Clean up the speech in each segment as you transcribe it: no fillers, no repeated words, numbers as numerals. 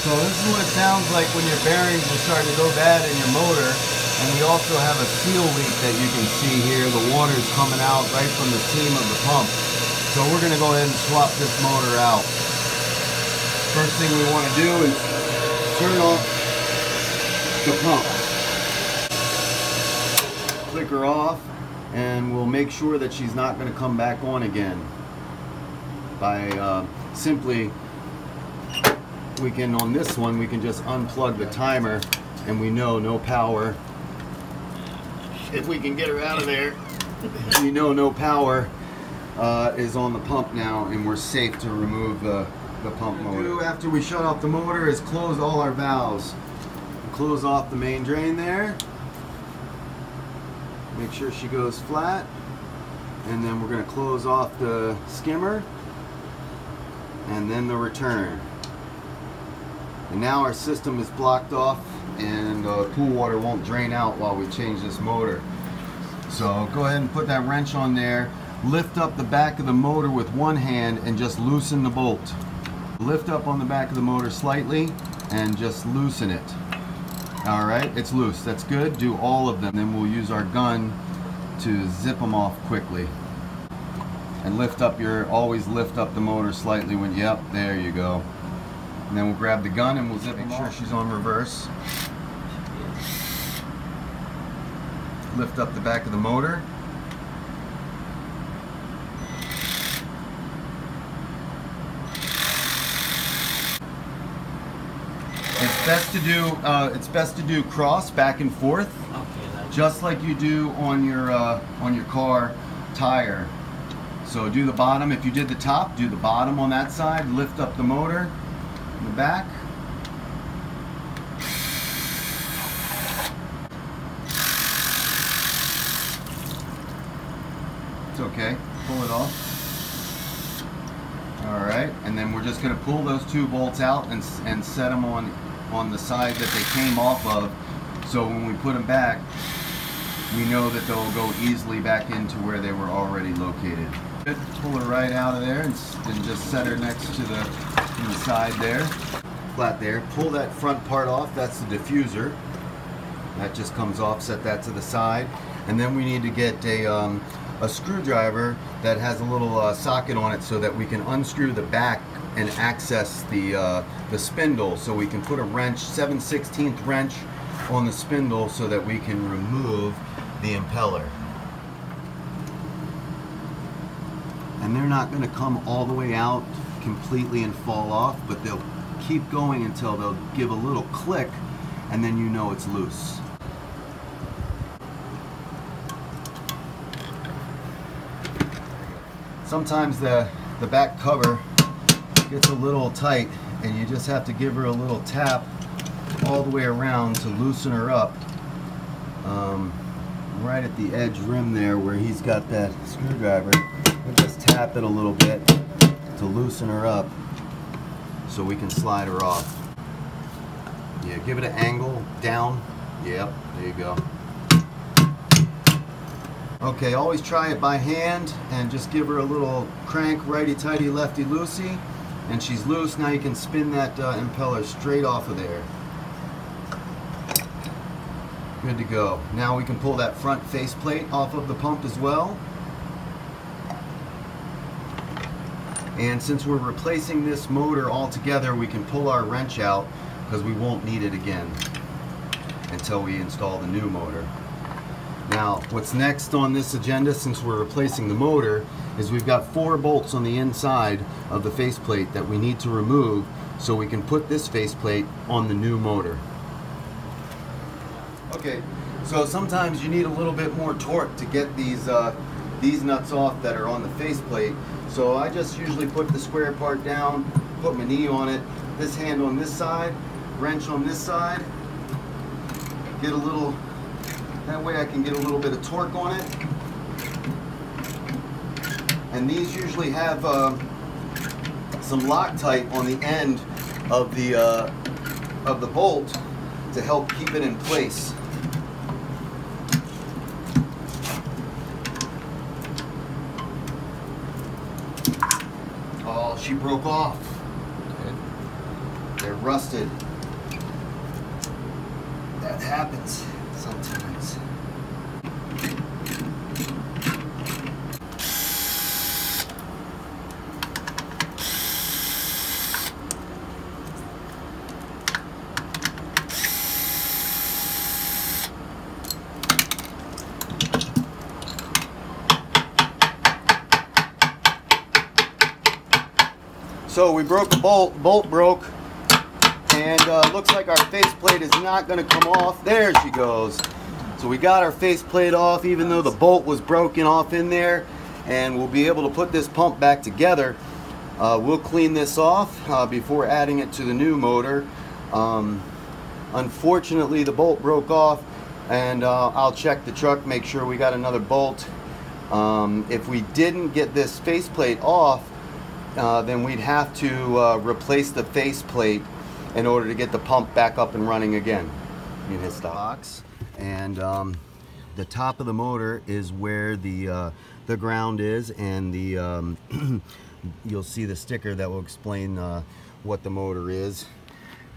So this is what it sounds like when your bearings are starting to go bad in your motor. And we also have a seal leak that you can see here. The water is coming out right from the seam of the pump. So we're going to go ahead and swap this motor out. First thing we want to do is turn off the pump. Click her off, and we'll make sure that she's not going to come back on again by simply, we can, on this one, we can just unplug the timer, and we know no power. If we can get her out of there, we know no power is on the pump now, and we're safe to remove the pump motor. After we shut off the motor is close all our valves. Close off the main drain there. Make sure she goes flat, and then we're going to close off the skimmer and then the return. And now our system is blocked off, and pool water won't drain out while we change this motor. So go ahead and put that wrench on there. Lift up the back of the motor with one hand and just loosen the bolt. Lift up on the back of the motor slightly and just loosen it. Alright, it's loose. That's good. Do all of them. Then we'll use our gun to zip them off quickly. And lift up always lift up the motor slightly when, yep, there you go. And then we'll grab the gun and we'll zip them off. Make sure she's on reverse. Lift up the back of the motor. It's best to do cross back and forth, just like you do on your car tire. So do the bottom. If you did the top, do the bottom on that side. Lift up the motor in the back. It's okay. Pull it off. Alright, and then we're just going to pull those two bolts out and set them on the side that they came off of, so when we put them back, we know that they'll go easily back into where they were already located. Good. Pull her right out of there and just set her next to the side there, flat there. Pull that front part off, that's the diffuser. That just comes off, set that to the side. And then we need to get a screwdriver that has a little socket on it so that we can unscrew the back and access the spindle, so we can put a wrench, 7/16 wrench on the spindle so that we can remove the impeller. And they're not going to come all the way out completely and fall off, but they'll keep going until they'll give a little click, and then you know it's loose. Sometimes the back cover gets a little tight, and you just have to give her a little tap all the way around to loosen her up. Right at the edge rim there where he's got that screwdriver, we'll just tap it a little bit to loosen her up so we can slide her off. Yeah, give it an angle down. Yep, there you go. Okay, always try it by hand and just give her a little crank, righty-tighty, lefty-loosey, and she's loose. Now you can spin that impeller straight off of there. Good to go. Now we can pull that front faceplate off of the pump as well. And since we're replacing this motor altogether, we can pull our wrench out because we won't need it again until we install the new motor. Now, what's next on this agenda, since we're replacing the motor, is we've got 4 bolts on the inside of the faceplate that we need to remove so we can put this faceplate on the new motor. Okay, so sometimes you need a little bit more torque to get these nuts off that are on the faceplate. So I just usually put the square part down, put my knee on it, this hand on this side, wrench on this side, get a little, that way I can get a little bit of torque on it. And these usually have some Loctite on the end of the bolt to help keep it in place. Oh, she broke off. They're rusted. That happens sometimes. So we broke the bolt broke, and looks like our faceplate is not going to come off. There she goes. So we got our faceplate off, even though the bolt was broken off in there, and we'll be able to put this pump back together. We'll clean this off before adding it to the new motor. Unfortunately, the bolt broke off, and I'll check the truck, make sure we got another bolt. If we didn't get this faceplate off, then we'd have to replace the faceplate in order to get the pump back up and running again. You hit the box, and the top of the motor is where the ground is, and the you'll see the sticker that will explain what the motor is.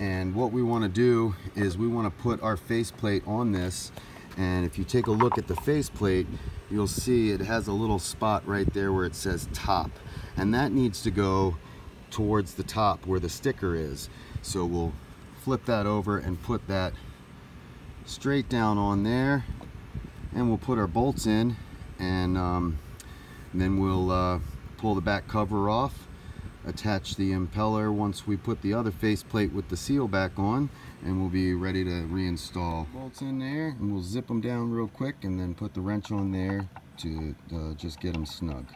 And what we want to do is we want to put our faceplate on this, and if you take a look at the faceplate, you'll see it has a little spot right there where it says top, and that needs to go towards the top where the sticker is. So we'll flip that over and put that straight down on there, and we'll put our bolts in, and then we'll pull the back cover off, attach the impeller once we put the other faceplate with the seal back on, and we'll be ready to reinstall. Bolts in there, and we'll zip them down real quick, and then put the wrench on there to just get them snug.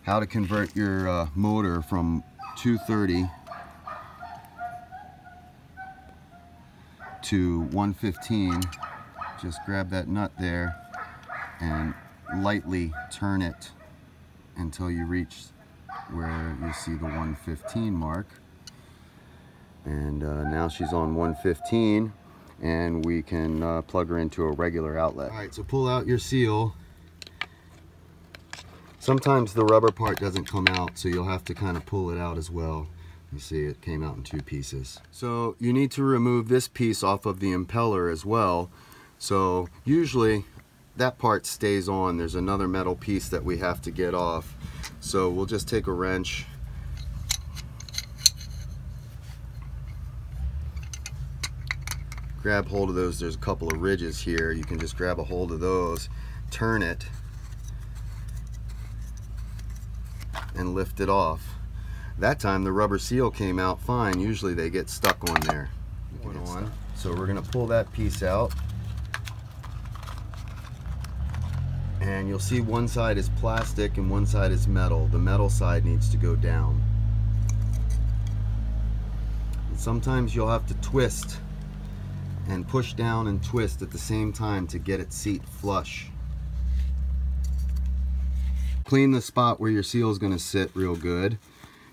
How to convert your motor from 230 to 115. Just grab that nut there and lightly turn it until you reach where you see the 115 mark. And now she's on 115, and we can plug her into a regular outlet. All right, so pull out your seal. Sometimes the rubber part doesn't come out, so you'll have to kind of pull it out as well. You see it came out in two pieces. So you need to remove this piece off of the impeller as well. So usually that part stays on. There's another metal piece that we have to get off. So we'll just take a wrench, grab hold of those. There's a couple of ridges here. You can just grab a hold of those, turn it, and lift it off. That time the rubber seal came out fine. Usually they get stuck on there. So we're going to pull that piece out, and you'll see one side is plastic and one side is metal. The metal side needs to go down. And sometimes you'll have to twist and push down and twist at the same time to get it seat flush. Clean the spot where your seal is going to sit real good.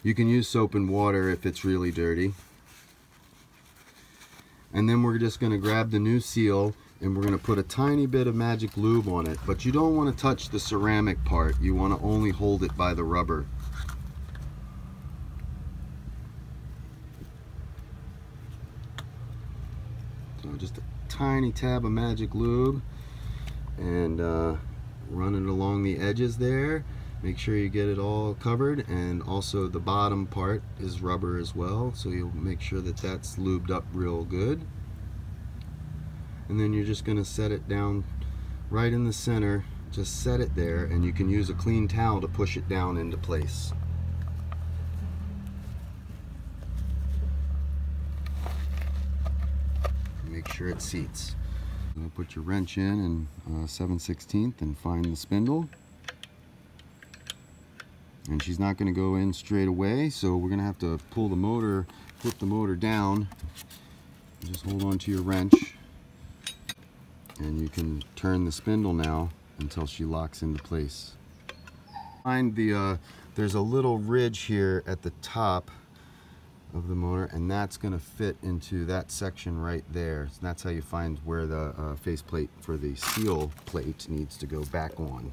You can use soap and water if it's really dirty. And then we're just going to grab the new seal, and we're going to put a tiny bit of magic lube on it. But you don't want to touch the ceramic part. You want to only hold it by the rubber. So just a tiny tab of magic lube, and run it along the edges there. Make sure you get it all covered, and also the bottom part is rubber as well, so you'll make sure that that's lubed up real good. And then you're just going to set it down right in the center. Just set it there, and you can use a clean towel to push it down into place. Make sure it seats. Put your wrench in 7/16 and find the spindle. And she's not going to go in straight away, so we're going to have to pull the motor, flip the motor down. Just hold on to your wrench, and you can turn the spindle now until she locks into place. Find the there's a little ridge here at the top of the motor, and that's going to fit into that section right there. So that's how you find where the faceplate for the seal plate needs to go back on.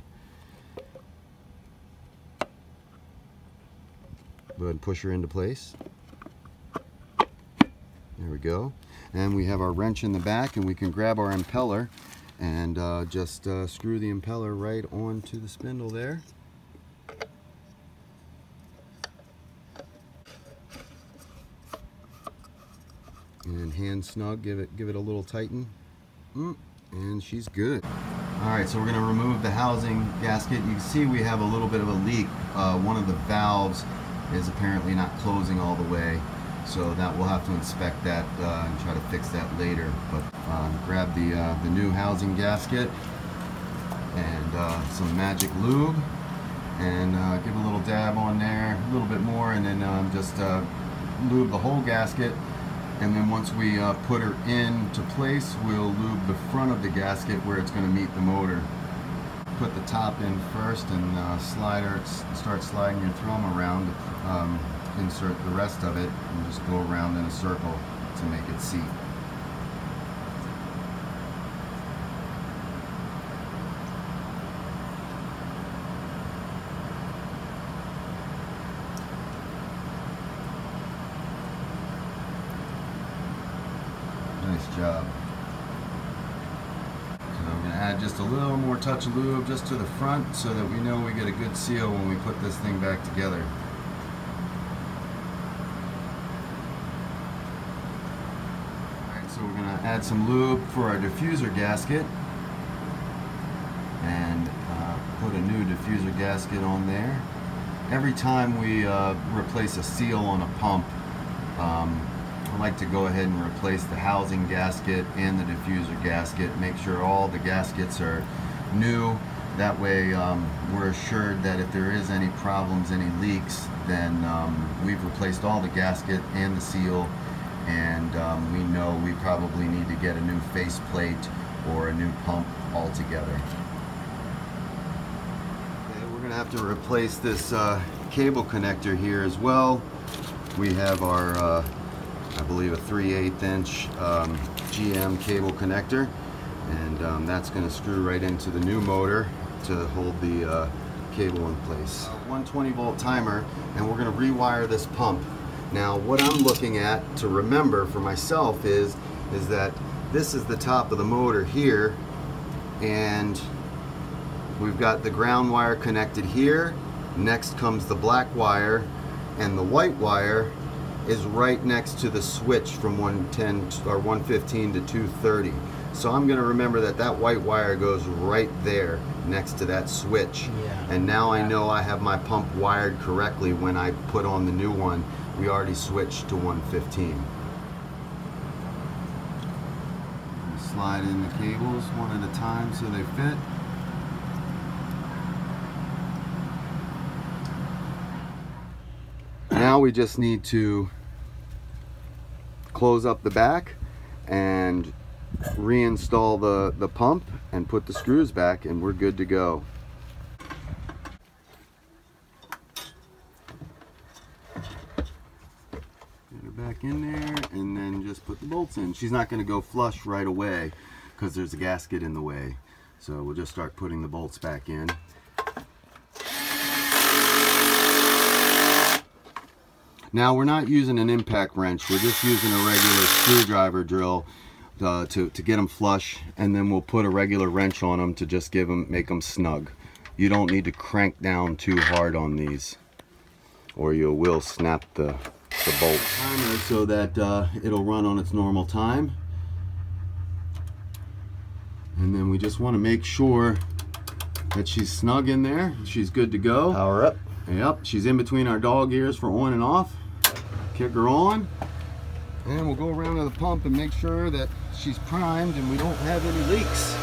Go ahead and push her into place. There we go. And we have our wrench in the back, and we can grab our impeller and just screw the impeller right onto the spindle there. And hand snug, give it a little tighten, and she's good. All right, so we're going to remove the housing gasket. You can see we have a little bit of a leak. One of the valves is apparently not closing all the way, so that we'll have to inspect that and try to fix that later. But grab the new housing gasket and some magic lube, and give a little dab on there, a little bit more, and then just lube the whole gasket. And then once we put her into place, we'll lube the front of the gasket where it's going to meet the motor. Put the top in first and start sliding your thumb around, insert the rest of it, and just go around in a circle to make it seat. Nice job. So I'm going to add just a little more touch of lube just to the front so that we know we get a good seal when we put this thing back together. Alright, so we're going to add some lube for our diffuser gasket and put a new diffuser gasket on there. Every time we replace a seal on a pump, I like to go ahead and replace the housing gasket and the diffuser gasket. Make sure all the gaskets are new. That way we're assured that if there is any problems, any leaks, then we've replaced all the gasket and the seal, and we know we probably need to get a new faceplate or a new pump altogether. Okay, we're going to have to replace this cable connector here as well. We have our I believe a 3/8 inch GM cable connector, and that's going to screw right into the new motor to hold the cable in place. 120 volt timer, and we're going to rewire this pump. Now what I'm looking at to remember for myself is that this is the top of the motor here, and we've got the ground wire connected here. Next comes the black wire, and the white wire is right next to the switch from 110 or 115 to 230. So I'm going to remember that white wire goes right there next to that switch. Yeah. And now I know I have my pump wired correctly when I put on the new one. We already switched to 115. Slide in the cables one at a time so they fit. Now we just need to close up the back and reinstall the pump and put the screws back, and we're good to go. Get her back in there and then just put the bolts in. She's not going to go flush right away because there's a gasket in the way. So we'll just start putting the bolts back in. Now we're not using an impact wrench, we're just using a regular screwdriver drill to get them flush, and then we'll put a regular wrench on them to just make them snug. You don't need to crank down too hard on these, or you will snap the bolt. Timer so that it'll run on its normal time. And then we just want to make sure that she's snug in there. She's good to go. Power up. Yep, she's in between our dog ears for on and off. Kick her on, and we'll go around to the pump and make sure that she's primed and we don't have any leaks.